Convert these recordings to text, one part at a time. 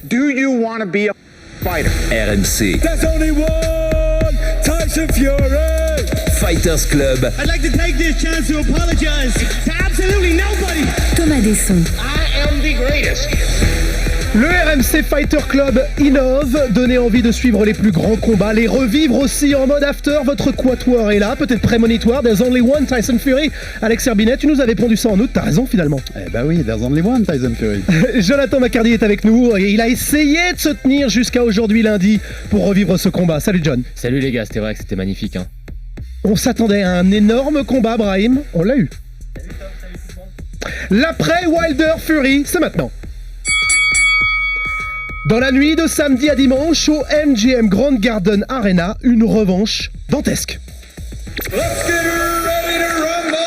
Do you want to be a fighter? RMC. There's only one Tyson Fury. Fighters Club. I'd like to take this chance to apologize to absolutely nobody. Thomas Desson. I am the greatest. Le RMC Fighter Club innove, donner envie de suivre les plus grands combats, les revivre aussi en mode after. Votre quatuor est là, peut-être prémonitoire. There's only one Tyson Fury. Alex Herbinet, tu nous avais pondu ça en août, t'as raison finalement. Eh bah oui, there's only one Tyson Fury. Jonathan Maccardy est avec nous et il a essayé de se tenir jusqu'à aujourd'hui lundi pour revivre ce combat. Salut John. Salut les gars, c'était vrai que c'était magnifique. Hein. On s'attendait à un énorme combat, Brahim. On l'a eu. L'après Wilder Fury, c'est maintenant. Dans la nuit de samedi à dimanche au MGM Grand Garden Arena, une revanche dantesque. Let's get ready to rumble.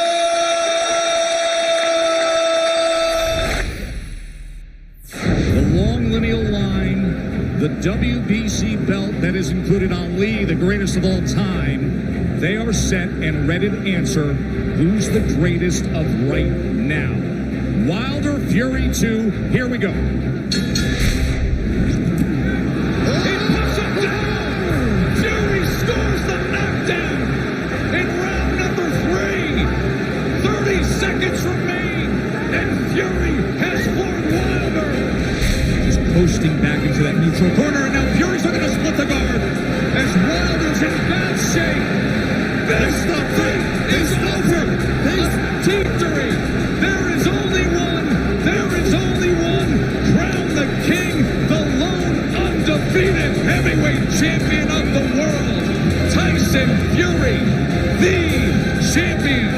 The long lineal line, the WBC belt that is included on Lee, the greatest of all time. They are set and ready to answer who's the greatest of right now. Wilder Fury 2, here we go. Seconds remain, and Fury has floored Wilder. Just coasting back into that neutral corner, and now Fury's looking to split the guard As Wilder's in bad shape. This the fight is over. This victory. There is only one. There is only one. Crown the king, the lone undefeated heavyweight champion of the world. Tyson Fury, the champion.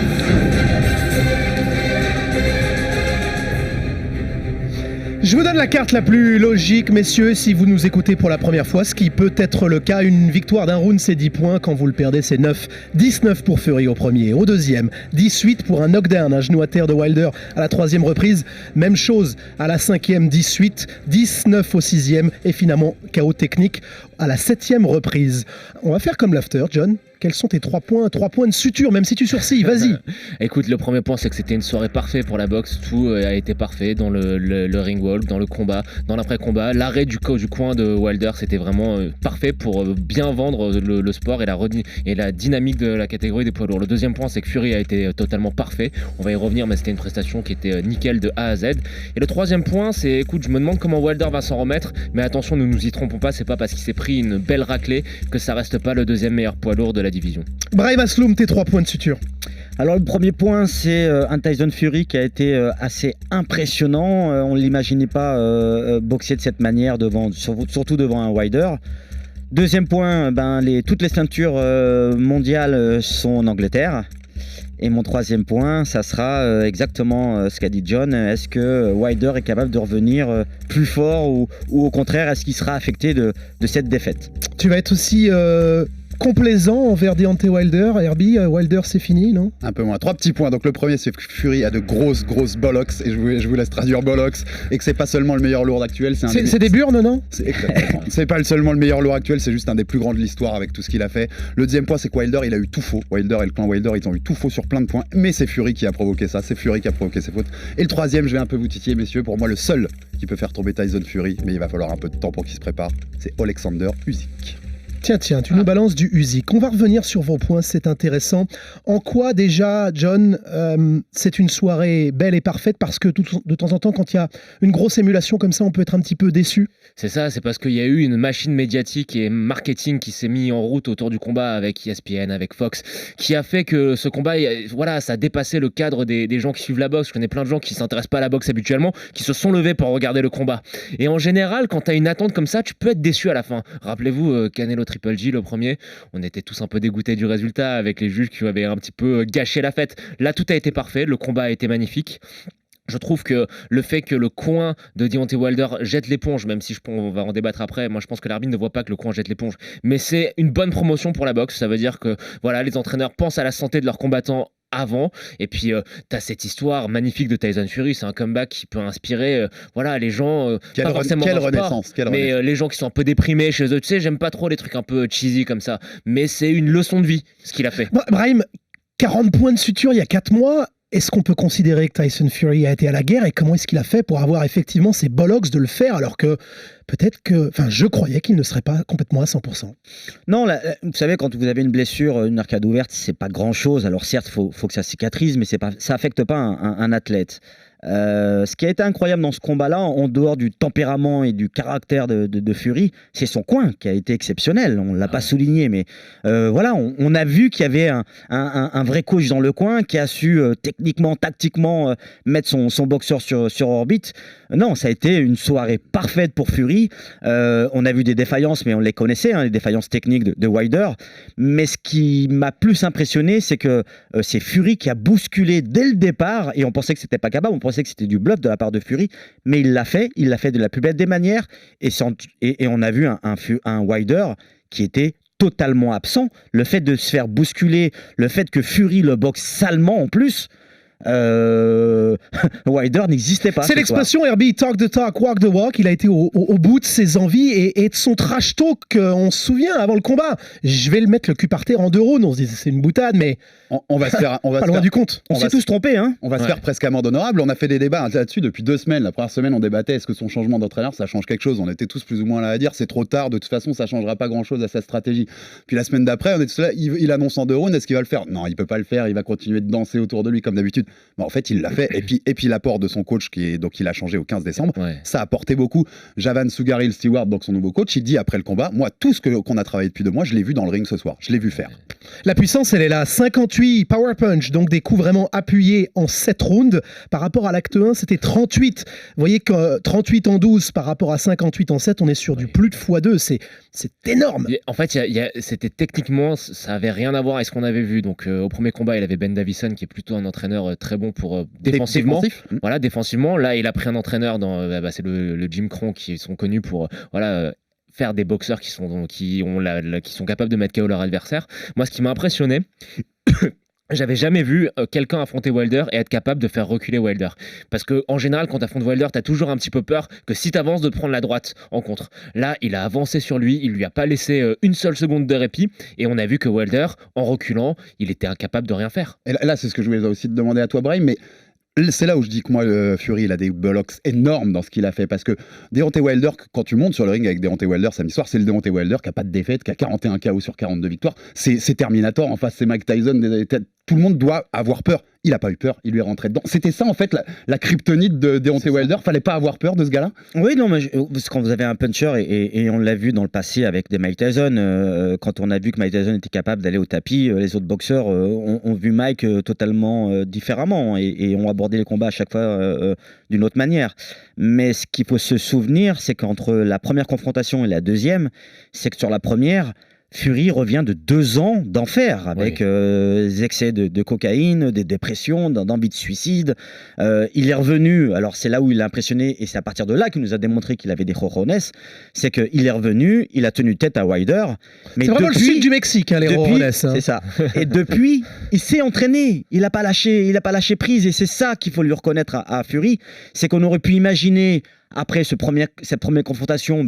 Je vous donne la carte la plus logique, messieurs, si vous nous écoutez pour la première fois, ce qui peut être le cas. Une victoire d'un round, c'est 10 points. Quand vous le perdez, c'est 9. 19 pour Fury au premier. Au deuxième, 18 pour un knockdown, un genou à terre de Wilder à la troisième reprise. Même chose à la cinquième, 18. 19 au sixième. Et finalement, KO technique à la septième reprise. On va faire comme l'after, John. Quels sont tes 3 points? 3 points de suture, même si tu sourcilles, vas-y. Écoute, le premier point, c'est que c'était une soirée parfaite pour la boxe. Tout a été parfait dans le ring walk, dans le combat, dans l'après-combat. L'arrêt du coin de Wilder, c'était vraiment parfait pour bien vendre le sport et la dynamique de la catégorie des poids lourds. Le deuxième point, c'est que Fury a été totalement parfait. On va y revenir, mais c'était une prestation qui était nickel de A à Z. Et le troisième point, c'est, écoute, je me demande comment Wilder va s'en remettre. Mais attention, ne nous y trompons pas, c'est pas parce qu'il s'est pris une belle raclée que ça reste pas le deuxième meilleur poids lourd de la division. Brahim Asloum, tes 3 points de suture. Alors le premier point, c'est un Tyson Fury qui a été assez impressionnant. On ne l'imaginait pas boxer de cette manière, surtout devant un Wilder. Deuxième point, toutes les ceintures mondiales sont en Angleterre. Et mon troisième point, ça sera exactement ce qu'a dit John. Est-ce que Wilder est capable de revenir plus fort ou au contraire, est-ce qu'il sera affecté de cette défaite? Tu vas être aussi complaisant envers Deontay Wilder. Herbie, Wilder c'est fini, non? Un peu moins. 3 petits points. Donc le premier, c'est que Fury a de grosses bollocks, et je vous laisse traduire bollocks, et que c'est pas seulement le meilleur lourd actuel. C'est des burnes, non? C'est pas seulement le meilleur lourd actuel, c'est juste un des plus grands de l'histoire avec tout ce qu'il a fait. Le deuxième point, c'est que Wilder, il a eu tout faux. Wilder et le clan Wilder, ils ont eu tout faux sur plein de points, mais c'est Fury qui a provoqué ça, c'est Fury qui a provoqué ses fautes. Et le troisième, je vais un peu vous titiller, messieurs, pour moi le seul qui peut faire tomber Tyson Fury, mais il va falloir un peu de temps pour qu'il se prépare, c'est Alexander Usyk. Tiens, tu nous balances du Usyk. On va revenir sur vos points, c'est intéressant. En quoi déjà, John, c'est une soirée belle et parfaite? Parce que de temps en temps, quand il y a une grosse émulation comme ça, on peut être un petit peu déçu. C'est ça, c'est parce qu'il y a eu une machine médiatique et marketing qui s'est mis en route autour du combat avec ESPN, avec Fox, qui a fait que ce combat, voilà, ça a dépassé le cadre des gens qui suivent la boxe. Je connais plein de gens qui ne s'intéressent pas à la boxe habituellement, qui se sont levés pour regarder le combat. Et en général, quand tu as une attente comme ça, tu peux être déçu à la fin. Rappelez-vous, Canelo Triple G, le premier, on était tous un peu dégoûtés du résultat avec les juges qui avaient un petit peu gâché la fête. Là, tout a été parfait, le combat a été magnifique. Je trouve que le fait que le coin de Deontay Wilder jette l'éponge, même si on va en débattre après, moi je pense que l'arbitre ne voit pas que le coin jette l'éponge, mais c'est une bonne promotion pour la boxe. Ça veut dire que voilà, les entraîneurs pensent à la santé de leurs combattants avant, et puis t'as cette histoire magnifique de Tyson Fury, c'est un comeback qui peut inspirer voilà, les gens quelle pas forcément quelle dans le renaissance, sport, quelle mais renaissance. les gens qui sont un peu déprimés chez eux, tu sais, j'aime pas trop les trucs un peu cheesy comme ça, mais c'est une leçon de vie ce qu'il a fait. Brahim, 40 points de suture il y a 4 mois. Est-ce qu'on peut considérer que Tyson Fury a été à la guerre, et comment est-ce qu'il a fait pour avoir effectivement ces bollocks de le faire, alors que peut-être que, enfin, je croyais qu'il ne serait pas complètement à 100%. Non, vous savez, quand vous avez une blessure, une arcade ouverte, c'est pas grand-chose. Alors certes, faut que ça cicatrise, mais ça affecte pas un athlète. Ce qui a été incroyable dans ce combat-là, en dehors du tempérament et du caractère de Fury, c'est son coin qui a été exceptionnel. On ne l'a pas souligné, mais voilà, on a vu qu'il y avait un vrai coach dans le coin qui a su techniquement, tactiquement mettre son boxeur sur orbite. Non, ça a été une soirée parfaite pour Fury. On a vu des défaillances, mais on les connaissait, les défaillances techniques de Wilder. Mais ce qui m'a plus impressionné, c'est que c'est Fury qui a bousculé dès le départ, et on pensait que c'était pas capable, on pensait que c'était du bluff de la part de Fury, mais il l'a fait de la plus belle des manières, et on a vu un Wilder qui était totalement absent. Le fait de se faire bousculer, le fait que Fury le boxe salement en plus, Wilder n'existait pas. C'est l'expression Herbie, talk the talk, walk the walk. Il a été au bout de ses envies et de son trash talk. On se souvient avant le combat. Je vais le mettre le cul par terre en 2 rounds. On se dit c'est une boutade, mais on va se faire, pas loin du compte. On s'est tous trompés, hein. On va se faire presque amende honorable. On a fait des débats là-dessus depuis 2 semaines. La première semaine, on débattait est-ce que son changement d'entraîneur ça change quelque chose. On était tous plus ou moins là à dire c'est trop tard. De toute façon, ça changera pas grand-chose à sa stratégie. Puis la semaine d'après, on est tous là. Il annonce en 2 rounds. Est-ce qu'il va le faire? Non, il peut pas le faire. Il va continuer de danser autour de lui comme d'habitude. Mais en fait, il l'a fait. Et puis l'apport de son coach donc il a changé au 15 décembre. Ouais. Ça a apporté beaucoup. Javan Sugaril Stewart, donc son nouveau coach, il dit après le combat, moi tout ce qu'on a travaillé depuis 2 mois, je l'ai vu dans le ring ce soir. Je l'ai vu faire. La puissance, elle est là. 58 power punch, donc des coups vraiment appuyés en 7 rounds. Par rapport à l'acte 1, c'était 38. Vous voyez que 38 en 12 par rapport à 58 en 7, on est sur du plus de x2. C'est énorme. En fait, c'était techniquement, ça avait rien à voir avec ce qu'on avait vu. Donc, au premier combat, il avait Ben Davison, qui est plutôt un entraîneur très bon pour défensivement. Voilà, défensivement. Là, il a pris un entraîneur c'est le Jim Cron, qui sont connus pour faire des boxeurs qui sont capables de mettre KO leur adversaire. Moi, ce qui m'a impressionné, j'avais jamais vu quelqu'un affronter Wilder et être capable de faire reculer Wilder. Parce que en général, quand tu affrontes Wilder, tu as toujours un petit peu peur que si tu avances, de te prendre la droite en contre. Là, il a avancé sur lui, il lui a pas laissé une seule seconde de répit, et on a vu que Wilder, en reculant, il était incapable de rien faire. Et là, c'est ce que je voulais aussi te demander à toi, Brahim, mais c'est là où je dis que moi, Fury, il a des bullocks énormes dans ce qu'il a fait. Parce que Deontay Wilder, quand tu montes sur le ring avec Deontay Wilder samedi soir, c'est le Deontay Wilder qui n'a pas de défaite, qui a 41 KO sur 42 victoires. C'est Terminator. En face, c'est Mike Tyson. Tout le monde doit avoir peur. Il n'a pas eu peur, il lui est rentré dedans. C'était ça, en fait, la kryptonite de Deontay Wilder. Fallait pas avoir peur de ce gars-là. Oui, non, mais parce que quand vous avez un puncher, et on l'a vu dans le passé avec des Mike Tyson, quand on a vu que Mike Tyson était capable d'aller au tapis, les autres boxeurs ont vu Mike totalement différemment et ont abordé les combats à chaque fois d'une autre manière. Mais ce qu'il faut se souvenir, c'est qu'entre la première confrontation et la deuxième, c'est que sur la première, Fury revient de 2 ans d'enfer avec des excès de cocaïne, des dépressions, d'envie de suicide. Il est revenu, alors c'est là où il a impressionné, et c'est à partir de là qu'il nous a démontré qu'il avait des rojones, c'est qu'il est revenu, il a tenu tête à Wilder. C'est vraiment le sud du Mexique, les rojones. C'est ça. Et depuis, il s'est entraîné, il n'a pas lâché prise, et c'est ça qu'il faut lui reconnaître à Fury, c'est qu'on aurait pu imaginer après cette première confrontation,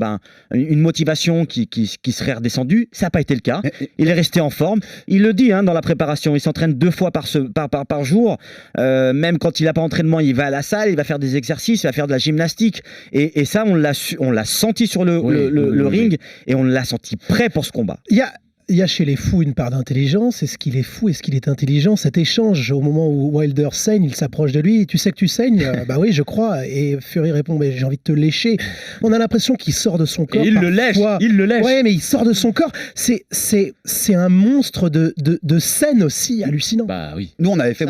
une motivation qui serait redescendue. Ça n'a pas été le cas. Il est resté en forme. Il le dit dans la préparation. Il s'entraîne 2 fois par jour. Même quand il n'a pas d'entraînement, il va à la salle, il va faire des exercices, il va faire de la gymnastique. Et ça, on l'a senti sur le ring, et on l'a senti prêt pour ce combat. Il y a chez les fous une part d'intelligence. Est-ce qu'il est fou? Est-ce qu'il est intelligent? Cet échange, au moment où Wilder saigne, il s'approche de lui. Tu sais que tu saignes? Bah oui, je crois. Et Fury répond, mais j'ai envie de te lécher. On a l'impression qu'il sort de son corps. Et il le lèche. Ouais, mais il sort de son corps. C'est un monstre de scène aussi hallucinant. Bah oui. Nous, on avait fait,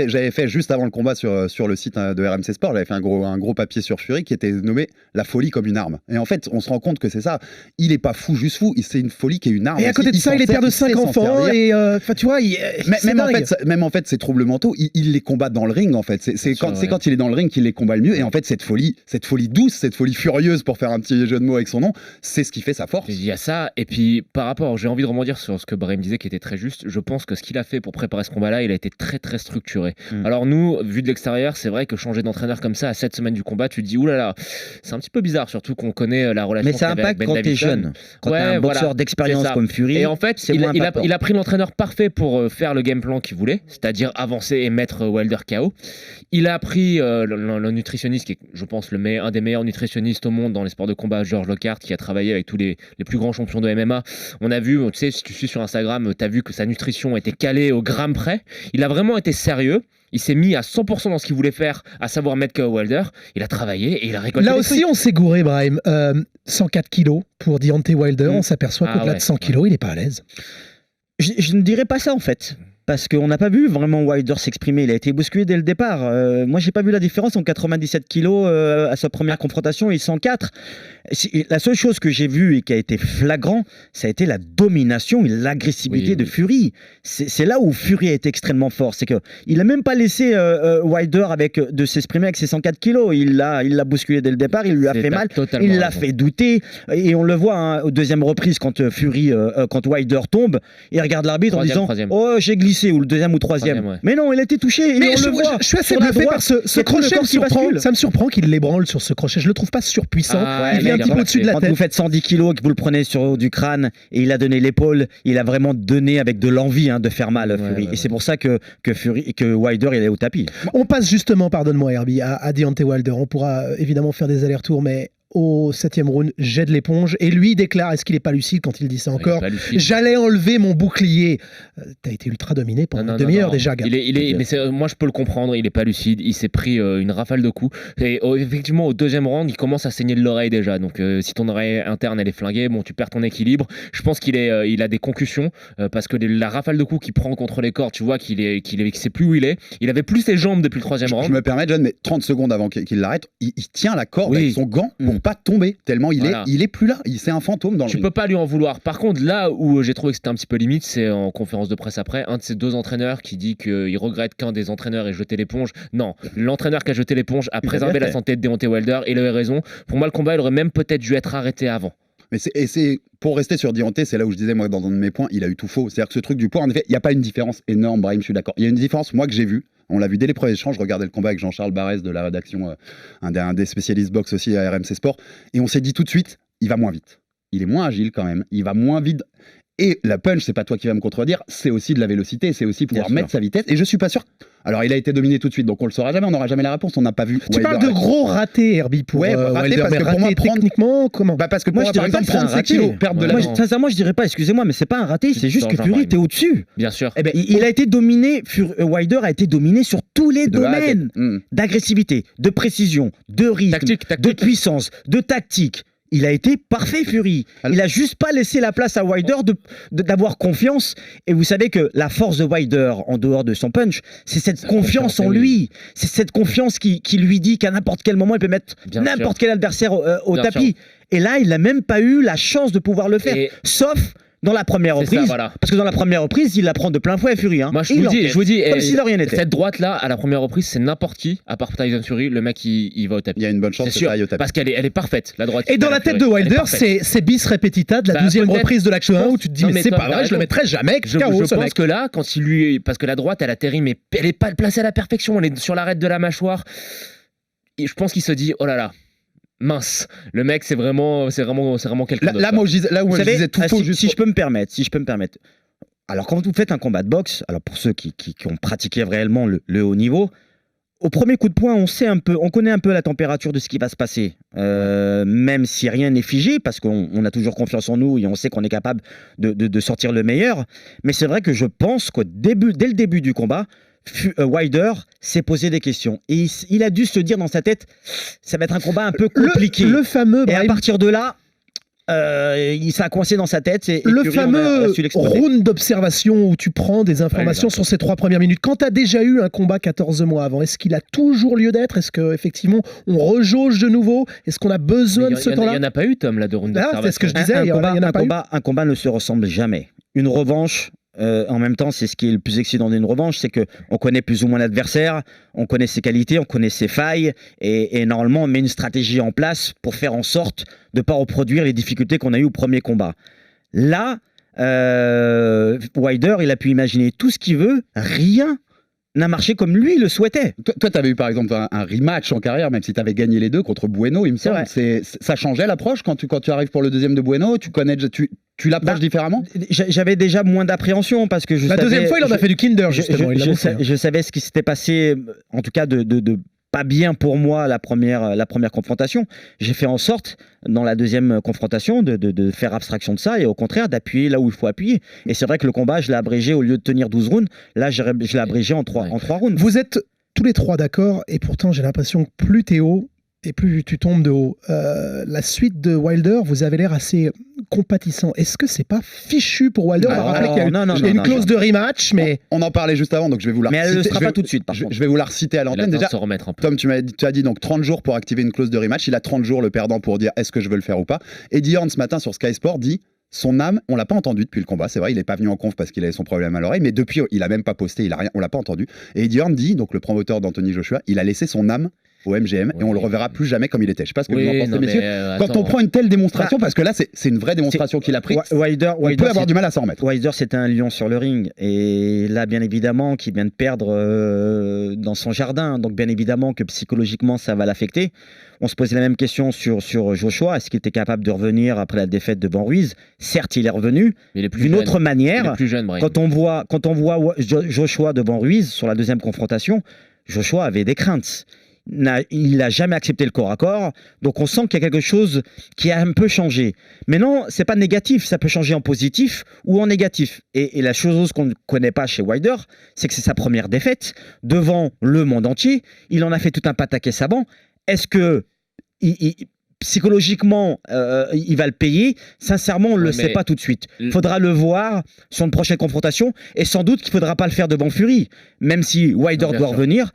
j'avais fait juste avant le combat sur le site de RMC Sport, j'avais fait un gros papier sur Fury qui était nommé La folie comme une arme. Et en fait, on se rend compte que c'est ça. Il est pas fou, juste fou. C'est une folie qui est une arme. Et à côté de ça, il est père de 5 enfants. Et tu vois, même en fait, ces troubles mentaux, il les combat dans le ring. En fait, c'est quand il est dans le ring qu'il les combat le mieux. Et en fait, cette folie douce, cette folie furieuse, pour faire un petit jeu de mots avec son nom, c'est ce qui fait sa force. Il y a ça. Et puis, par rapport, j'ai envie de rebondir sur ce que Brahim disait, qui était très juste. Je pense que ce qu'il a fait pour préparer ce combat-là, il a été très très structuré. Alors nous, vu de l'extérieur, c'est vrai que changer d'entraîneur comme ça à 7 semaines du combat, tu te dis oulala, c'est un petit peu bizarre, surtout qu'on connaît la relation. Mais ça impacte quand t'es jeune, quand t'es un boxeur d'expérience. comme Fury. Et en fait, c'est il moins a impactant. pris l'entraîneur parfait pour faire le game plan qu'il voulait, c'est-à-dire avancer et mettre Wilder KO. Il a pris le nutritionniste, qui est, je pense, un des meilleurs nutritionnistes au monde dans les sports de combat, George Lockhart, qui a travaillé avec tous les plus grands champions de MMA. On a vu, tu sais, si tu suis sur Instagram, tu as vu que sa nutrition était calée au gramme près. Il a vraiment été sérieux. Il s'est mis à 100% dans ce qu'il voulait faire, à savoir mettre KO Wilder. Il a travaillé et il a récolté. Là des aussi, fruits. on s'est gouré, Brahim. 104 kilos pour Deontay Wilder. On s'aperçoit qu'au-delà de 100 kilos, il n'est pas à l'aise. Je ne dirais pas ça, en fait. Parce qu'on n'a pas vu vraiment Wilder s'exprimer. Il a été bousculé dès le départ. Moi, j'ai pas vu la différence entre 97 kilos à sa première confrontation et 104. La seule chose que j'ai vue et qui a été flagrant, ça a été la domination et l'agressivité de Fury. C'est là où Fury a été extrêmement fort. C'est qu'il n'a même pas laissé Wilder de s'exprimer avec ses 104 kilos. Il l'a bousculé dès le départ. Il lui a fait mal. Il l'a fait douter. Et on le voit aux deuxième reprise quand Wilder tombe. Il regarde l'arbitre en disant oh, j'ai glissé, ou le deuxième ou troisième. Mais non, il a été touché. Mais on le voit. Je suis assez Sur la bluffé droite, par ce crochet. Ça me surprend qu'il l'ébranle sur ce crochet. Je le trouve pas surpuissant. Il vient un petit peu au-dessus de la tête. Quand vous faites 110 kilos et que vous le prenez sur le haut du crâne et il a donné l'épaule, il a vraiment donné avec de l'envie de faire mal Fury. Et c'est pour ça que Wilder il est au tapis. On passe justement, pardonne-moi Herbie, à Deontay Wilder. On pourra évidemment faire des allers-retours, mais au 7e round, jette l'éponge et lui déclare, est-ce qu'il n'est pas lucide quand il dit ça encore, j'allais enlever mon bouclier. T'as été ultra dominé pendant une demi-heure déjà, gars. Moi je peux le comprendre, il est pas lucide, il s'est pris une rafale de coups et effectivement au deuxième round il commence à saigner de l'oreille déjà, donc si ton oreille interne elle est flinguée, bon tu perds ton équilibre. Je pense qu'il a des concussions parce que la rafale de coups qu'il prend contre les cordes, tu vois qu'il sait plus où il est. Il avait plus ses jambes depuis le troisième round. Je me permets John, mais 30 secondes avant qu'il l'arrête, il tient la corde avec son gant pour pas tomber, tellement il est plus là, c'est un fantôme dans le ring. Tu peux pas lui en vouloir. Par contre, là où j'ai trouvé que c'était un petit peu limite, c'est en conférence de presse après, un de ces deux entraîneurs qui dit qu'il regrette qu'un des entraîneurs ait jeté l'éponge. Non, l'entraîneur qui a jeté l'éponge a préservé la santé de Deontay Wilder et il avait raison. Pour moi, le combat, il aurait même peut-être dû être arrêté avant. Mais c'est pour rester sur Deontay, c'est là où je disais, moi, dans un de mes points, il a eu tout faux. C'est-à-dire que ce truc du poids, en effet, il n'y a pas une différence énorme, Brahim, je suis d'accord. Il y a une différence, moi, que j'ai vue. On l'a vu dès les premiers échanges. Je regardais le combat avec Jean-Charles Barès de la rédaction, un des spécialistes boxe aussi à RMC Sport. Et on s'est dit tout de suite, il va moins vite. Il est moins agile quand même. Il va moins vite. Et la punch, c'est pas toi qui vas me contredire, c'est aussi de la vélocité, c'est aussi pouvoir mettre sa vitesse. Et je suis pas sûr. Alors, il a été dominé tout de suite, donc on le saura jamais, on n'aura jamais la réponse, on n'a pas vu. Tu parles de gros ratés, Herbie, pour raté, Wilder, parce que pour moi, techniquement, comment parce que pour moi, par exemple, prendre 5 kilos, perdre de la vie. Sincèrement, je dirais pas, excusez-moi, mais c'est pas un raté, c'est juste que Fury était au-dessus. Bien sûr. Eh ben, il a été dominé, Wilder a été dominé sur tous les domaines d'agressivité, de précision, de rythme, de puissance, de tactique. Il a été parfait, Fury. Il a juste pas laissé la place à Wilder d'avoir confiance. Et vous savez que la force de Wilder, en dehors de son punch, c'est cette confiance en lui. C'est cette confiance qui lui dit qu'à n'importe quel moment, il peut mettre n'importe quel adversaire au tapis. Et là, il n'a même pas eu la chance de pouvoir le faire. Sauf dans la première reprise, parce que dans la première reprise, il la prend de plein fouet à Fury. Moi, je vous dis, comme s'il n'a rien été. Cette droite-là, à la première reprise, c'est n'importe qui, à part Tyson Fury, le mec, il va au tapis. Il y a une bonne chance que ça aille au tapis. Parce qu'elle est parfaite, la droite. Et dans la tête de Wilder, c'est bis repetita de la 12e reprise de l'action 1 où tu te dis, mais c'est pas vrai, je le mettrai jamais. Je pense que là, parce que la droite, elle atterrit, mais elle est pas placée à la perfection, elle est sur l'arête de la mâchoire. Et je pense qu'il se dit, oh là là. Mince, le mec c'est vraiment quelqu'un d'autre. Là où je disais tout faux, si je peux me permettre. Alors quand vous faites un combat de boxe, alors pour ceux qui ont pratiqué réellement le haut niveau, au premier coup de poing, on connaît un peu la température de ce qui va se passer, même si rien n'est figé, parce qu'on a toujours confiance en nous et on sait qu'on est capable de sortir le meilleur. Mais c'est vrai que je pense dès le début du combat, Wilder s'est posé des questions et il a dû se dire dans sa tête, ça va être un combat un peu compliqué. Le fameux et à partir de là, il s'est coincé dans sa tête. Et le fameux round d'observation où tu prends des informations sur ces 3 premières minutes. Quand tu as déjà eu un combat 14 mois avant, est-ce qu'il a toujours lieu d'être? Est-ce qu'effectivement on rejauge de nouveau? Est-ce qu'on a besoin de ce temps-là? Il n'y en a pas eu, Tom, là, de round d'observation. C'est ce que je disais. Un combat ne se ressemble jamais. Une revanche. En même temps, c'est ce qui est le plus excitant d'une revanche, c'est qu'on connaît plus ou moins l'adversaire, on connaît ses qualités, on connaît ses failles, et normalement, on met une stratégie en place pour faire en sorte de ne pas reproduire les difficultés qu'on a eues au premier combat. Là, Wilder, il a pu imaginer tout ce qu'il veut, rien n'a marché comme lui le souhaitait. Toi, tu avais eu par exemple un rematch en carrière, même si tu avais gagné les deux contre Bueno, il me semble. Ça changeait l'approche quand tu arrives pour le deuxième de Bueno, tu Tu l'approches différemment? J'avais déjà moins d'appréhension parce que La deuxième fois, il en a fait du Kinder, justement. Je savais ce qui s'était passé, en tout cas de pas bien pour moi la première confrontation. J'ai fait en sorte, dans la deuxième confrontation, de faire abstraction de ça et au contraire d'appuyer là où il faut appuyer. Et c'est vrai que le combat, je l'ai abrégé au lieu de tenir 12 rounds. Là, je l'ai abrégé en 3 rounds. Vous êtes tous les trois d'accord, et pourtant j'ai l'impression que plus t'es haut, et plus tu tombes de haut. La suite de Wilder, vous avez l'air assez compatissant. Est-ce que c'est pas fichu pour Wilder? On va rappeler qu'il y a une clause de rematch, mais... On en parlait juste avant, donc je vais vous la Mais elle ne reciter. sera pas tout de suite, par contre. Je vais vous la reciter à l'antenne. Déjà, se remettre un peu. Tom, tu as dit donc 30 jours pour activer une clause de rematch. Il a 30 jours, le perdant, pour dire est-ce que je veux le faire ou pas. Eddie Hearn, ce matin, sur Sky Sport, dit son âme, on l'a pas entendu depuis le combat. C'est vrai, il n'est pas venu en conf parce qu'il avait son problème à l'oreille, mais depuis, il a même pas posté, il a rien, on l'a pas entendu. Et Eddie Hearn dit, donc le promoteur d'Anthony Joshua, il a laissé son âme au MGM et on le reverra plus jamais comme il était. Je sais pas ce que vous en pensez, messieurs. Quand on prend une telle démonstration, parce que là c'est une vraie démonstration qu'il a pris, Wilder on peut avoir du mal à s'en remettre. Wilder, c'était un lion sur le ring et là bien évidemment qu'il vient de perdre dans son jardin, donc bien évidemment que psychologiquement ça va l'affecter. On se posait la même question sur Joshua, est-ce qu'il était capable de revenir après la défaite devant Ruiz? Certes, il est revenu d'une autre manière. Quand on voit Joshua devant Ruiz sur la deuxième confrontation, Joshua avait des craintes. Il n'a jamais accepté le corps à corps, donc on sent qu'il y a quelque chose qui a un peu changé. Mais non, c'est pas négatif, ça peut changer en positif ou en négatif. Et la chose qu'on ne connaît pas chez Wilder, c'est que c'est sa première défaite devant le monde entier. Il en a fait tout un pataquès savant. Est-ce que psychologiquement, il va le payer? Sincèrement, on ne le sait pas tout de suite. Il faudra le voir sur une prochaine confrontation et sans doute qu'il ne faudra pas le faire devant Fury. Même si Wilder doit revenir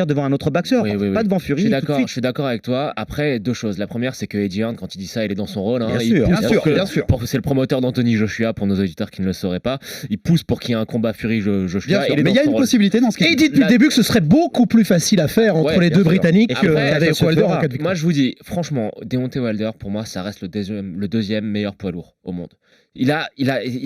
devant un autre boxeur. Pas devant Fury. Je suis d'accord avec toi. Après, deux choses. La première, c'est que Eddie Hearn, quand il dit ça, il est dans son rôle. Hein. Bien sûr. C'est le promoteur d'Anthony Joshua, pour nos auditeurs qui ne le sauraient pas. Il pousse pour qu'il y ait un combat Fury-Joshua. Mais il y a une possibilité dans ce cas. Et il dit depuis le début que ce serait beaucoup plus facile à faire entre les deux Britanniques qu'avec Wilder en cas de victoire. Moi, je vous dis, franchement, Deontay Wilder, pour moi, ça reste le deuxième meilleur poids lourd au monde.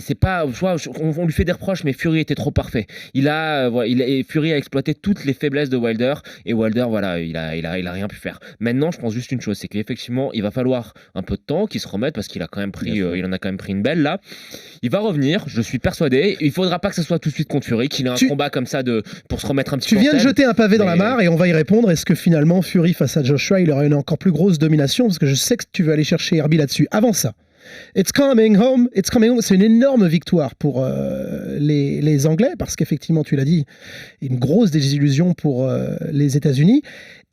C'est pas, on lui fait des reproches, mais Fury était trop parfait. Fury a exploité toutes les faiblesses de Wilder et Wilder, voilà, il a rien pu faire. Maintenant, je pense juste une chose, c'est qu'effectivement, il va falloir un peu de temps qu'il se remette parce qu'il a quand même pris, il en a quand même pris une belle là. Il va revenir, je suis persuadé. Il faudra pas que ce soit tout de suite contre Fury, qu'il ait un combat comme ça pour se remettre un petit peu. Tu viens de jeter un pavé dans la mare et on va y répondre. Est-ce que finalement Fury face à Joshua, il aura une encore plus grosse domination? Parce que je sais que tu veux aller chercher Herbie là-dessus. Avant ça. It's coming home. C'est une énorme victoire pour les Anglais, parce qu'effectivement, tu l'as dit, une grosse désillusion pour les États-Unis.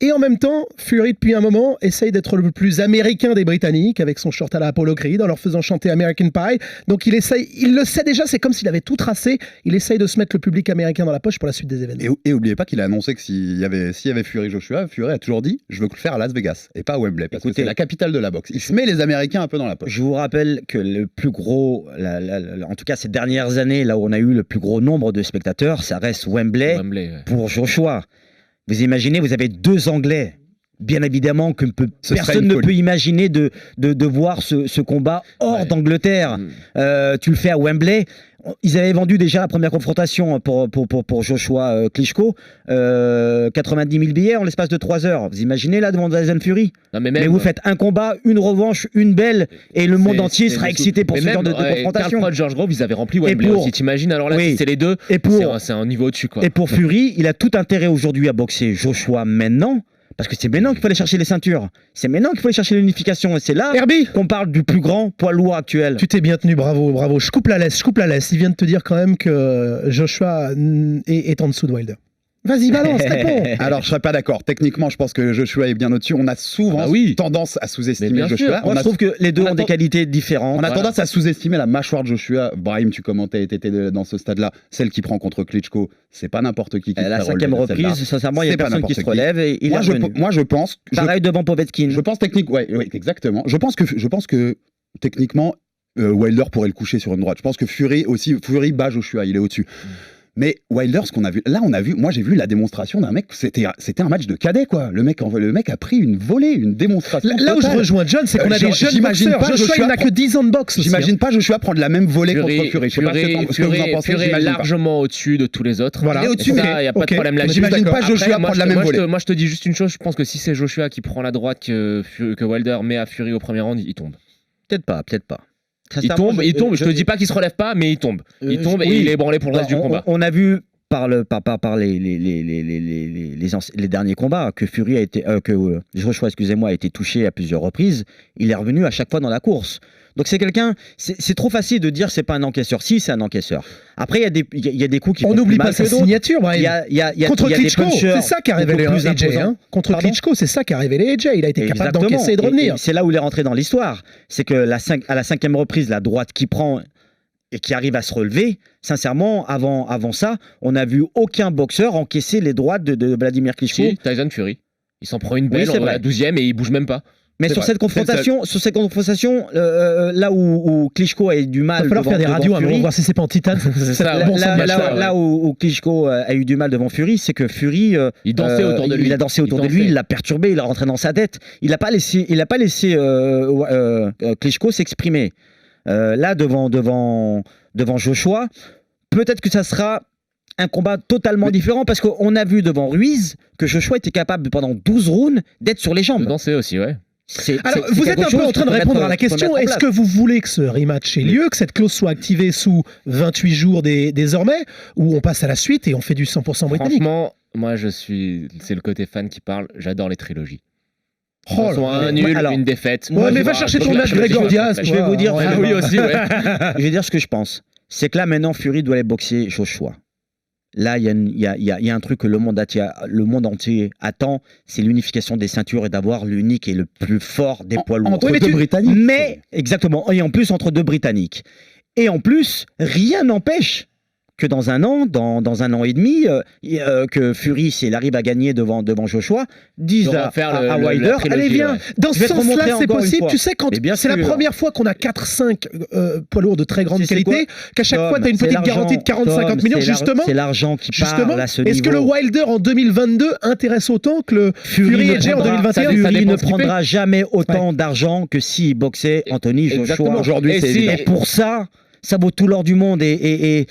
Et en même temps, Fury, depuis un moment, essaye d'être le plus américain des Britanniques, avec son short à la Apollo Creed, en leur faisant chanter American Pie. Donc il le sait déjà, c'est comme s'il avait tout tracé. Il essaye de se mettre le public américain dans la poche pour la suite des événements. Et n'oubliez pas qu'il a annoncé que s'il y avait Fury-Joshua, Fury a toujours dit « je veux le faire à Las Vegas » et pas à Wembley, parce que c'est la capitale de la boxe. Il se met les Américains un peu dans la poche. Je vous rappelle que le plus gros, en tout cas ces dernières années, là où on a eu le plus gros nombre de spectateurs, ça reste Wembley. Pour Joshua. Vous imaginez, vous avez deux Anglais. Bien évidemment que personne ne peut imaginer de voir ce combat hors d'Angleterre. Tu le fais à Wembley. Ils avaient vendu déjà la première confrontation pour Joshua Klitschko 90 000 billets en l'espace de 3 heures. Vous imaginez là devant Tyson Fury? Mais vous faites un combat, une revanche, une belle, et le monde entier sera excité pour ce genre de confrontation. Karl George Grove, ils avaient rempli Wembley aussi. T'imagines? Alors là, si c'est les deux, c'est un niveau au-dessus. Et pour Fury, il a tout intérêt aujourd'hui à boxer Joshua maintenant. Parce que c'est maintenant qu'il faut aller chercher les ceintures. C'est maintenant qu'il faut aller chercher l'unification. Et c'est là qu'on parle du plus grand poids lourd actuel. Tu t'es bien tenu, bravo. Je coupe la laisse. Il vient de te dire quand même que Joshua est en dessous de Wilder. Vas-y, balance, réponds. Alors, je serais pas d'accord. Techniquement, je pense que Joshua est bien au-dessus. On a souvent tendance à sous-estimer Joshua. Moi, je trouve que les deux ont des qualités différentes. On a tendance à sous-estimer la mâchoire de Joshua. Brahim, tu commentais, t'étais dans ce stade-là. Celle qui prend contre Klitschko, c'est pas n'importe qui. La cinquième reprise, sincèrement, il y a personne qui se relève et il moi, je pense. Pareil devant Povetkin. Je pense exactement. Je pense que techniquement, Wilder pourrait le coucher sur une droite. Je pense que Fury bat Joshua, il est au-dessus. Mais Wilder, ce qu'on a vu, là moi j'ai vu la démonstration d'un mec, c'était un match de cadet quoi. Le mec a pris une volée, une démonstration. Là où je rejoins John, c'est qu'on a des jeunes boxeurs. Joshua, il n'a que 10 ans de boxe. J'imagine pas Joshua prendre la même volée contre Fury. Je sais pas ce que vous en pensez. Fury est largement au-dessus de tous les autres. Voilà. Il est au-dessus, mais il n'y a pas de problème là-dessus. J'imagine pas Joshua prendre la même volée. Moi je te dis juste une chose, je pense que si c'est Joshua qui prend la droite que Wilder met à Fury au premier round, il tombe. Peut-être pas. Il tombe, je te dis pas qu'il se relève pas, mais il tombe. Il tombe et oui. il est ébranlé pour le reste du combat. On a vu par les derniers combats que Fury a été Joshua, excusez-moi, a été touché à plusieurs reprises. Il est revenu à chaque fois dans la course. Donc c'est quelqu'un, c'est trop facile de dire c'est pas un encaisseur. Si, c'est un encaisseur. Après il y a des coups qui On n'oublie pas sa signature, Brahim. Contre Klitschko, c'est ça qui a révélé AJ. Contre Klitschko, c'est ça qui a révélé AJ. Il a été capable d'encaisser et de revenir. Et c'est là où il est rentré dans l'histoire. C'est que à la 5e reprise, la droite qui prend et qui arrive à se relever, sincèrement, avant ça, on n'a vu aucun boxeur encaisser les droites de Vladimir Klitschko. Si, Tyson Fury. Il s'en prend une belle à la 12e et il bouge même pas. Mais sur cette confrontation, là où Klitschko a eu du mal. Il va falloir faire des radios, on va voir si c'est pas en titane. Là où Klitschko a eu du mal devant Fury, c'est que Fury, il dansait autour de lui. Il a dansé autour de lui, il l'a perturbé, il est rentré dans sa tête. Il n'a pas laissé Klitschko s'exprimer. Là, devant Joshua, peut-être que ça sera un combat totalement différent parce qu'on a vu devant Ruiz que Joshua était capable pendant 12 rounds d'être sur les jambes. De danser aussi, ouais. Alors, vous êtes un peu en train de répondre à la question. Est-ce que vous voulez que ce rematch ait lieu, que cette clause soit activée sous 28 jours désormais, ou on passe à la suite et on fait du 100% britannique? Franchement, moi c'est le côté fan qui parle. J'adore les trilogies. Oh, soit un nul, une défaite. Ouais, mais va chercher ton match Gregor Diaz. Je vais vous dire. Oui aussi. Ouais. Je vais dire ce que je pense. C'est que là maintenant Fury doit aller boxer Joshua. Là, il y a un truc que le monde entier attend, c'est l'unification des ceintures et d'avoir l'unique et le plus fort des poids lourds. Entre deux Britanniques. Mais, exactement, et en plus entre deux Britanniques. Et en plus, rien n'empêche que dans un an et demi, que Fury, s'il arrive à gagner devant Joshua, dise à Wilder, allez viens. Ouais. Dans ce sens-là, c'est possible. Tu sais, quand c'est la première fois qu'on a 4-5 poids lourds de très grande qualité, qu'à chaque fois, tu as une petite garantie de 40-50 millions, justement. C'est l'argent qui parle à ce niveau. Est-ce que le Wilder en 2022 intéresse autant que le Fury AJ en 2021? Fury ne prendra jamais autant d'argent que s'il boxait Anthony Joshua. Aujourd'hui, c'est évident. Et pour ça vaut tout l'or du monde. Et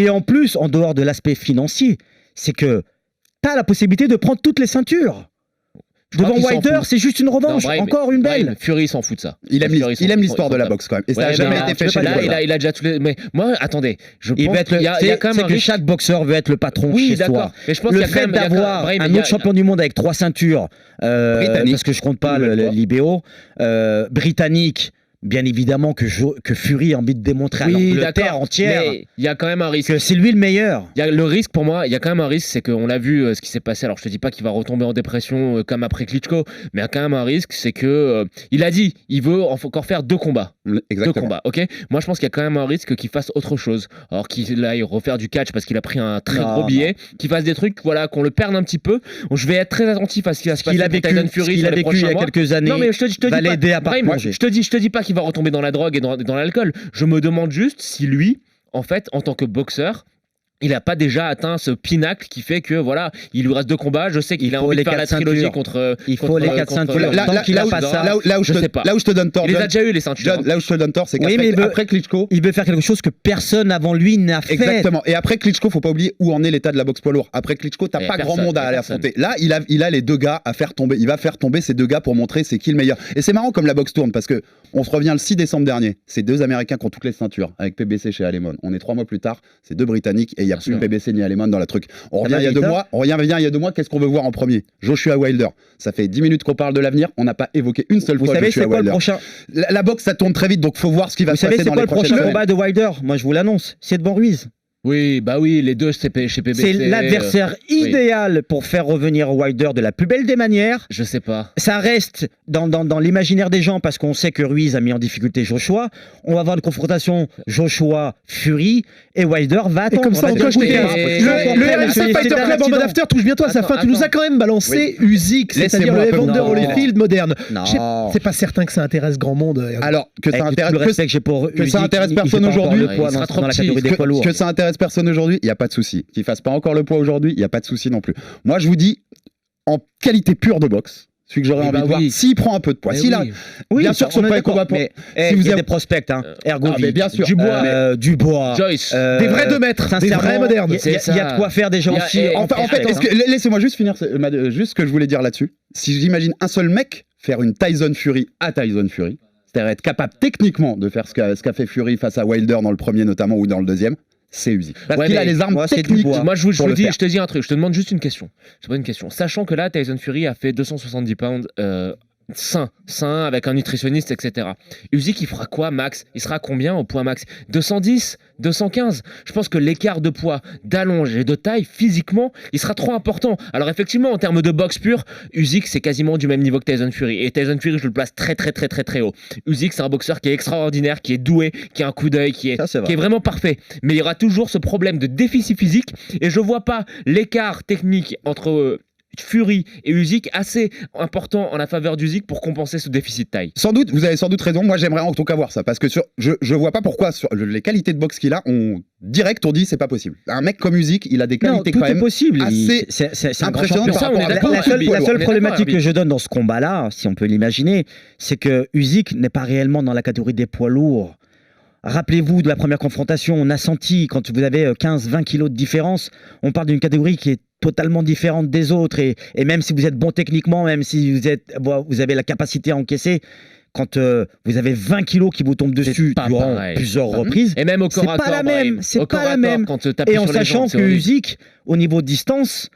en plus, en dehors de l'aspect financier, c'est que tu as la possibilité de prendre toutes les ceintures. Devant Wilder, c'est juste une revanche, encore une belle. Fury s'en fout de ça. Il aime l'histoire de la boxe quand même. Et ça n'a jamais été fait chez lui. Il a déjà tous les. Mais moi, attendez, je pense qu'il y a quand même que chaque boxeur veut être le patron chez soi. Mais je pense le fait d'avoir un autre champion du monde avec 3 ceintures, parce que je compte pas l'IBO, britannique. Bien évidemment que Fury a envie de démontrer à l'Angleterre entière il y a quand même un risque. Que c'est lui le meilleur. Il y a le risque pour moi, il y a quand même un risque, c'est qu'on l'a vu ce qui s'est passé. Alors je te dis pas qu'il va retomber en dépression comme après Klitschko, mais il y a quand même un risque, c'est que il a dit, il veut encore faire 2 combats. Exactement. 2 combats, ok. Moi je pense qu'il y a quand même un risque qu'il fasse autre chose. Alors qu'il aille refaire du catch parce qu'il a pris un très gros billet, qu'il fasse des trucs, voilà, qu'on le perde un petit peu. Je vais être très attentif à ce qui va se passer. Tyson Fury, il a vécu il y a quelques années. Non mais je te dis l'aider à pas manger. Je te dis pas qu'il va retomber dans la drogue et dans l'alcool. Je me demande juste si lui, en fait, en tant que boxeur, il n'a pas déjà atteint ce pinacle qui fait que voilà, il lui reste 2 combats. Je sais qu'il a envie de faire la trilogie contre. Il faut les 4 ceintures. Tant qu'il a pas ça, là où je te donne tort. Il les a déjà eu les ceintures. Là où je te donne tort, c'est qu'après Klitschko, il veut faire quelque chose que personne avant lui n'a fait. Exactement. Et après Klitschko, faut pas oublier où en est l'état de la boxe poids lourd. Après Klitschko, t'as pas grand monde à aller affronter. Là, il a les 2 gars à faire tomber. Il va faire tomber ces 2 gars pour montrer c'est qui le meilleur. Et c'est marrant comme la boxe tourne parce que on se revient le 6 décembre dernier. C'est 2 Américains qui ont toutes les ceintures avec PBC chez Alemon. On est 3 mois plus tard, c'est 2 Britanniques et il y a plus PBC ni Alemon dans la truc. On revient il y a 2 mois. On revient il y a 2 mois. Qu'est-ce qu'on veut voir en premier? Joshua Wilder. Ça fait 10 minutes qu'on parle de l'avenir. On n'a pas évoqué une seule fois Joshua Wilder. Vous savez c'est quoi le prochain? La boxe ça tourne très vite donc faut voir ce qui va se passer dans les prochaines semaines. Vous savez c'est quoi le prochain combat de Wilder? Moi je vous l'annonce. C'est devant Ruiz. Oui, bah oui, les 2 chez PBC. C'est l'adversaire idéal pour faire revenir Wilder de la plus belle des manières. Je sais pas. Ça reste dans l'imaginaire des gens parce qu'on sait que Ruiz a mis en difficulté Joshua. On va avoir une confrontation Joshua-Fury et Wilder va attendre. Et comme ça, on coche le RMC Fighter Club en mode after touche bientôt à sa fin. Tu nous as quand même balancé Usyk, c'est-à-dire le Evander Holyfield moderne. C'est pas certain que ça intéresse grand monde. Alors que ça intéresse personne aujourd'hui. Que ça intéresse personne aujourd'hui, il n'y a pas de souci. Qu'il fasse pas encore le poids aujourd'hui, il n'y a pas de souci non plus. Moi, je vous dis, en qualité pure de boxe, celui que j'aurais envie de voir, s'il prend un peu de poids, s'il a... bien sûr que son poids est combat pour... Si vous avez des prospects, Ergovic, bien sûr. Dubois, Joyce, des vrais 2 mètres, des vrais modernes. Il y a de quoi faire déjà aussi. En fait, laissez-moi juste finir juste ce que je voulais dire là-dessus. Si j'imagine un seul mec faire une Tyson Fury à Tyson Fury, c'est-à-dire être capable techniquement de faire ce qu'a fait Fury face à Wilder dans le premier notamment ou dans le deuxième, c'est Usyk. Parce qu'il a les armes techniques. Moi, je te dis un truc, je te demande juste une question. Je te pose une question. Sachant que là, Tyson Fury a fait 270 pounds sain avec un nutritionniste, etc. Usyk, il fera quoi, max? Il sera combien au poids max? 210, 215? Je pense que l'écart de poids, d'allonge et de taille, physiquement, il sera trop important. Alors effectivement, en termes de boxe pure, Usyk, c'est quasiment du même niveau que Tyson Fury. Et Tyson Fury, je le place très haut. Usyk, c'est un boxeur qui est extraordinaire, qui est doué, qui a un coup d'œil, qui est vraiment parfait. Mais il y aura toujours ce problème de déficit physique. Et je vois pas l'écart technique entre Fury et Usyk assez important en la faveur d'Usyk pour compenser ce déficit de taille. Sans doute, vous avez sans doute raison. Moi, j'aimerais en tout cas voir ça parce que je vois pas pourquoi sur les qualités de boxe qu'il a, on dit c'est pas possible. Un mec comme Usyk, il a des qualités quand même possible. assez c'est un impressionnantes par rapport à la seule problématique que je donne dans ce combat-là, si on peut l'imaginer, c'est que Usyk n'est pas réellement dans la catégorie des poids lourds. Rappelez-vous de la première confrontation, on a senti, quand vous avez 15-20 kilos de différence, on parle d'une catégorie qui est totalement différente des autres. Et même si vous êtes bon techniquement, même si vous avez la capacité à encaisser, quand vous avez 20 kilos qui vous tombent dessus durant plusieurs reprises, et même au corps à corps, c'est pas la même. Et en sachant que Usyk, au niveau distance,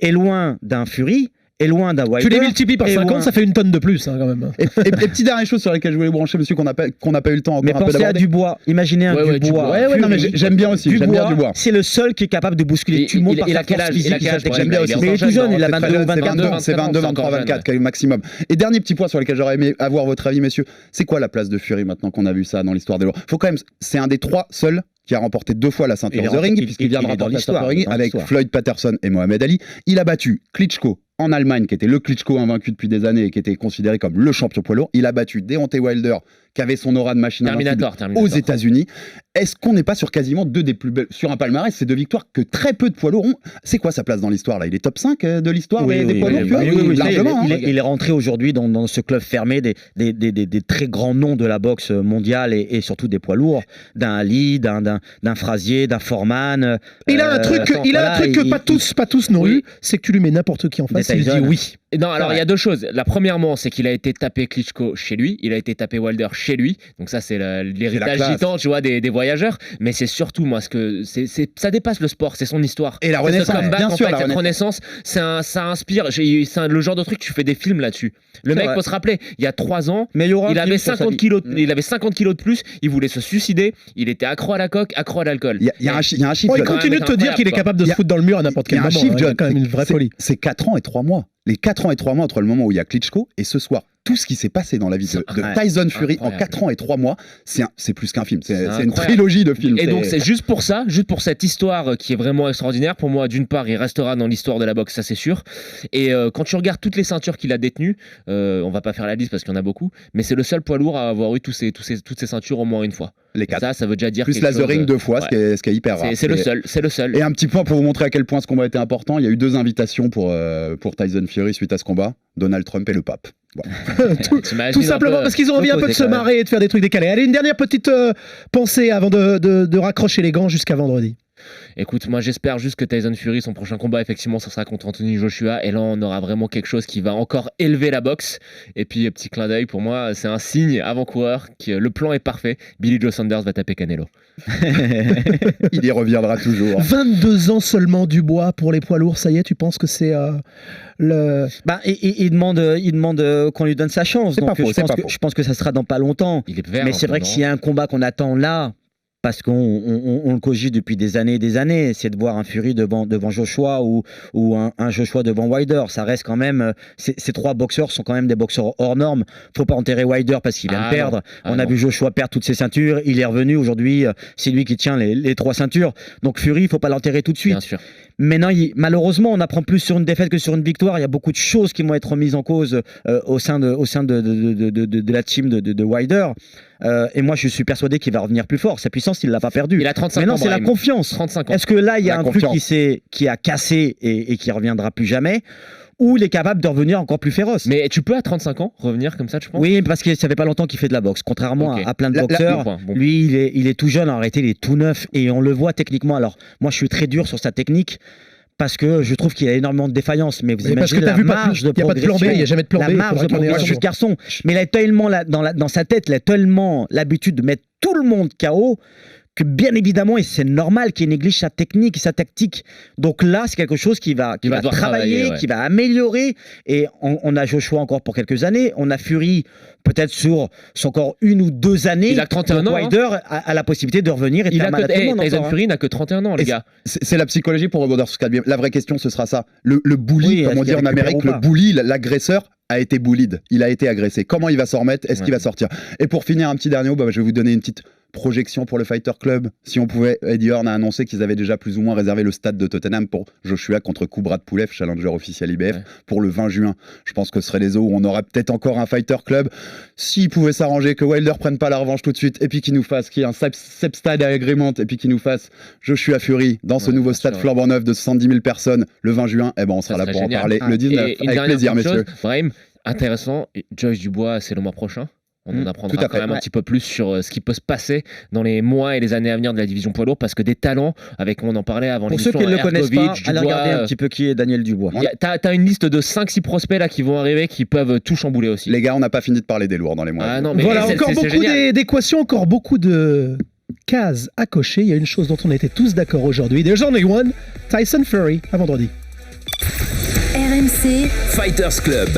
est loin d'un Fury, est loin d'un Wilder. Tu les multiplies par 50, ça fait une tonne de plus quand même. Et petite dernière chose sur laquelle je voulais brancher, monsieur, qu'on n'a pas eu le temps encore mais un peu pensez à Dubois. Imaginez un Dubois. Ouais, non, mais j'aime bien aussi. Dubois. C'est le seul qui est capable de bousculer tout le monde par sa force physique. J'aime bien aussi. Mais il est tout jeune, il a 22 ou 24 ans. C'est 22, 23, 24 maximum. Et dernier petit point sur lequel j'aurais aimé avoir votre avis, messieurs. C'est quoi la place de Fury maintenant qu'on a vu ça dans l'histoire des lois? Faut quand même, c'est un des 3 seuls qui a remporté 2 fois la ceinture The Ring, puisqu'il vient de remporter la ceinture The Ring avec Floyd Patterson et Mohamed Ali. Il a battu Klitschko en Allemagne, qui était le Klitschko invaincu depuis des années et qui était considéré comme le champion poids lourd. Il a battu Deontay Wilder, qui avait son aura de machine invincible aux États-Unis. Est-ce qu'on n'est pas sur quasiment 2 des plus belles, sur un palmarès, ces 2 victoires que très peu de poids lourds ont? C'est quoi sa place dans l'histoire là? Il est top 5 de l'histoire des poids lourds, largement. Il est rentré aujourd'hui dans ce club fermé des très grands noms de la boxe mondiale et surtout des poids lourds, d'un Ali, d'un Frazier, d'un Foreman. Il a un truc que pas tous n'ont eu, c'est que tu lui mets n'importe qui en face, il dit oui. Non, alors il y a 2 choses. La premièrement, c'est qu'il a été tapé Klitschko chez lui, il a été tapé Wilder chez lui. Donc ça, c'est l'héritage gitan, tu vois, des voyageurs. Mais c'est surtout, moi, ça dépasse le sport, c'est son histoire. Et la Renaissance, bien sûr, cette Renaissance, ça inspire. C'est le genre de truc, tu fais des films là-dessus. Le mec, faut se rappeler, il y a 3 ans, il avait 50 kilos de plus, il voulait se suicider, il était accro à la coque, accro à l'alcool. Il y a un chiffre. Il continue de te dire qu'il est capable de se foutre dans le mur à n'importe quel moment. Il y a quand même une vraie folie. C'est 4 ans et 3 mois. Les 4 ans et 3 mois entre le moment où il y a Klitschko et ce soir, tout ce qui s'est passé dans la vie de Tyson Fury en 4 ans et 3 mois, c'est plus qu'un film, c'est une trilogie de films. Et donc c'est juste pour ça, juste pour cette histoire qui est vraiment extraordinaire, pour moi d'une part il restera dans l'histoire de la boxe, ça c'est sûr, et quand tu regardes toutes les ceintures qu'il a détenues, on va pas faire la liste parce qu'il y en a beaucoup, mais c'est le seul poids lourd à avoir eu toutes ces ceintures au moins une fois. Les 4. Ça veut déjà dire plus la The Ring 2 fois, ce qui est hyper rare. C'est le seul. Et un petit point pour vous montrer à quel point ce combat était important, il y a eu 2 invitations pour Tyson Fury suite à ce combat, Donald Trump et le pape. Voilà. tout simplement parce qu'ils ont envie un peu de se marrer et de faire des trucs décalés. Allez, une dernière petite pensée avant de raccrocher les gants jusqu'à vendredi. Écoute, moi j'espère juste que Tyson Fury, son prochain combat, effectivement, ça sera contre Anthony Joshua. Et là, on aura vraiment quelque chose qui va encore élever la boxe. Et puis, petit clin d'œil, pour moi, c'est un signe avant-coureur que le plan est parfait. Billy Joe Saunders va taper Canelo. Il y reviendra toujours. 22 ans seulement Dubois pour les poids lourds, ça y est, tu penses que c'est le... il demande qu'on lui donne sa chance. Donc je pense que ça sera dans pas longtemps. Mais c'est vrai que s'il y a un combat qu'on attend là, parce qu'on le cogite depuis des années, c'est de voir un Fury devant Joshua ou un Joshua devant Wilder. Ça reste quand même, ces 3 boxeurs sont quand même des boxeurs hors normes. Faut pas enterrer Wilder parce qu'il vient de perdre. On a vu Joshua perdre toutes ses ceintures, il est revenu aujourd'hui, c'est lui qui tient les 3 ceintures. Donc Fury, il faut pas l'enterrer tout de suite. Bien sûr. Maintenant, malheureusement, on apprend plus sur une défaite que sur une victoire. Il y a beaucoup de choses qui vont être remises en cause au sein de la team de Wilder. Et moi, je suis persuadé qu'il va revenir plus fort. Sa puissance, il l'a pas perdue. Il a 35 ans. Maintenant, c'est la confiance. 35 ans. Est-ce que là, il y a un truc qui a cassé et qui reviendra plus jamais? Ou il est capable de revenir encore plus féroce? Mais tu peux à 35 ans revenir comme ça, tu penses? Oui, parce que ça fait pas longtemps qu'il fait de la boxe. Contrairement à plein de boxeurs, lui, il est tout jeune. En réalité, il est tout neuf et on le voit techniquement. Alors, moi, je suis très dur sur sa technique parce que je trouve qu'il y a énormément de défaillances. Mais vous Mais parce que imaginez t'as la vu pas marge de il n'y a pas de plan B, progression. il n'y a jamais de plan B. La marge de faudrait qu'on ait progression raison. du garçon. Mais il a tellement dans sa tête, il a tellement l'habitude de mettre tout le monde KO que bien évidemment, et c'est normal qu'il néglige sa technique et sa tactique. Donc là, c'est quelque chose qui va devoir travailler, ouais. qui va améliorer. Et on a Joshua encore pour quelques années. On a Fury peut-être sur encore 1 ou 2 années. Il a 31 Donc ans, hein. Wilder a la possibilité de revenir et de Il faire a mal à tout le monde Tyson encore, hein. Fury n'a que 31 ans, les Et gars. C'est la psychologie pour rebondir sur ce qu'a dit. La vraie question, ce sera ça. Le bully, Oui, comme est-ce on qu'il dit en récupère Amérique, ou le pas bully, l'agresseur a été bullied. Il a été agressé. Comment il va s'en remettre? Est-ce qu'il va sortir? Et pour finir, un petit dernier mot, je vais vous donner une petite projection pour le Fighter Club. Si on pouvait, Eddie Hearn a annoncé qu'ils avaient déjà plus ou moins réservé le stade de Tottenham pour Joshua contre Kubrat Pulev, challenger officiel IBF, pour le 20 juin. Je pense que ce serait les eaux où on aurait peut-être encore un Fighter Club. S'il pouvait s'arranger, que Wilder prenne pas la revanche tout de suite, et puis qu'il nous fasse, qu'il y ait un stade agreement, et puis qu'il nous fasse Joshua Fury dans ce nouveau stade flambant neuf de 70 000 personnes le 20 juin, on sera là pour en parler le 19. Et une Avec dernière plaisir, petite messieurs. chose, Brahim, intéressant, Joyce Dubois, c'est le mois prochain. On en tout apprendra à quand fait. même un petit peu plus sur ce qui peut se passer dans les mois et les années à venir de la division poids lourd, parce que des talents, on en parlait avant Pour ceux l'émission, qui ne le connaissent pas, Hergovic, allez Dubois, regarder un petit peu qui est Daniel Dubois. T'as une liste de 5-6 prospects là qui vont arriver, qui peuvent tout chambouler aussi. Les gars, on n'a pas fini de parler des lourds dans les mois. Ah non, mais Voilà, c'est- encore c'est beaucoup génial. d'équations, encore beaucoup de cases à cocher. Il y a une chose dont on était tous d'accord aujourd'hui. There's only one, Tyson Fury, à vendredi. RMC Fighters Club.